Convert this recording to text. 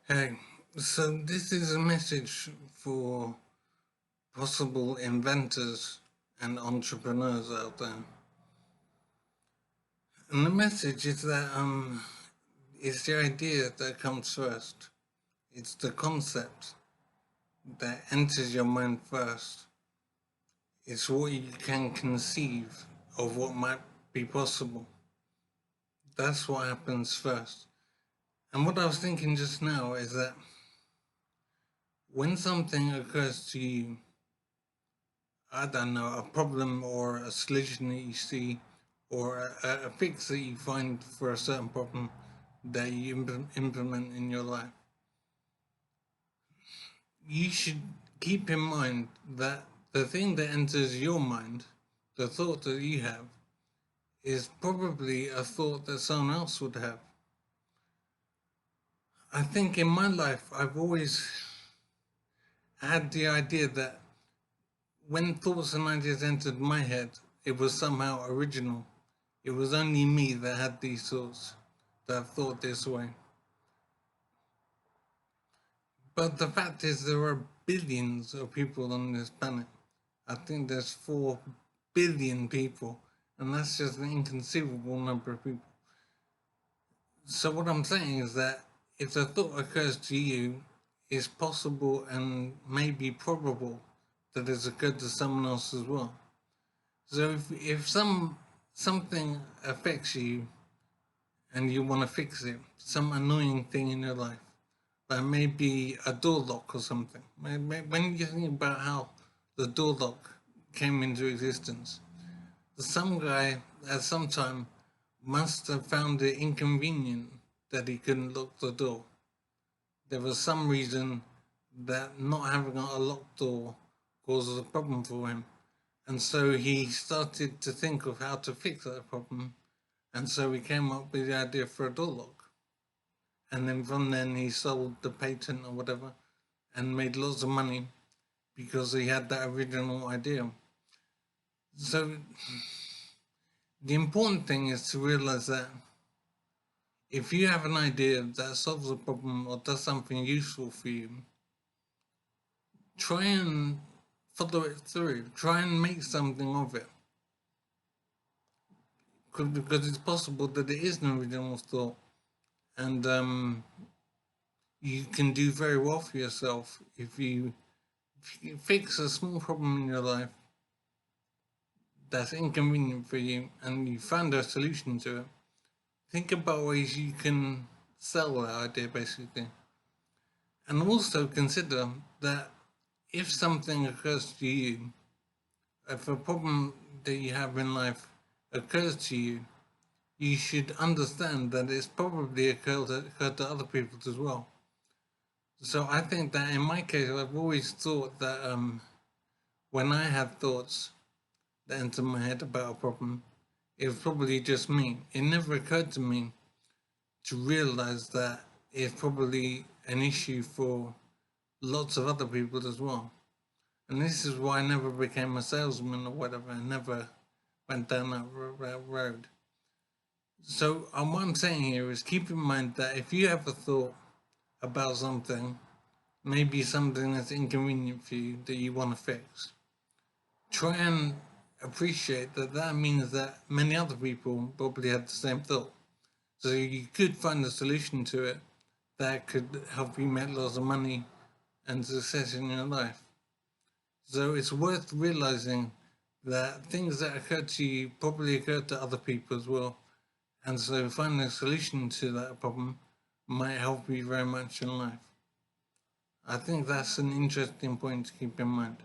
Hey, so this is a message for possible inventors and entrepreneurs out there. And the message is that it's the idea that comes first. It's the concept that enters your mind first. It's what you can conceive of what might be possible. That's what happens first. And what I was thinking just now is that when something occurs to you, I don't know, a problem or a solution that you see, or a fix that you find for a certain problem that you implement in your life, you should keep in mind that the thing that enters your mind, the thought that you have, is probably a thought that someone else would have. I think in my life, I've always had the idea that when thoughts and ideas entered my head, it was somehow original. It was only me that had these thoughts, that thought this way. But the fact is, there are billions of people on this planet. I think there's 4 billion people, and that's just an inconceivable number of people. So, what I'm saying is that if the thought occurs to you, it's possible and maybe probable that it's occurred to someone else as well. So, if something affects you and you want to fix it, some annoying thing in your life, like maybe a door lock or something. When you think about how the door lock came into existence, some guy at some time must have found it inconvenient that he couldn't lock the door. There was some reason that not having a locked door causes a problem for him. And so he started to think of how to fix that problem. And so he came up with the idea for a door lock. And then from then he sold the patent or whatever and made lots of money because he had that original idea. So the important thing is to realize that if you have an idea that solves a problem or does something useful for you, try and follow it through. Try and make something of it. Because it's possible that it is an original thought and you can do very well for yourself if you fix a small problem in your life that's inconvenient for you and you find a solution to it. Think about ways you can sell that idea basically. And also consider that if something occurs to you, if a problem that you have in life occurs to you, you should understand that it's probably occurred to other people as well. So I think that in my case, I've always thought that when I have thoughts that enter my head about a problem, it was probably just me. It never occurred to me to realize that it's probably an issue for lots of other people as well. And this is why I never became a salesman or whatever. I never went down that road. So what I'm saying here is keep in mind that if you have a thought about something, maybe something that's inconvenient for you that you want to fix, try and appreciate that that means that many other people probably had the same thought. So you could find a solution to it that could help you make lots of money and success in your life. So it's worth realizing that things that occur to you probably occur to other people as well. And so finding a solution to that problem might help you very much in life. I think that's an interesting point to keep in mind.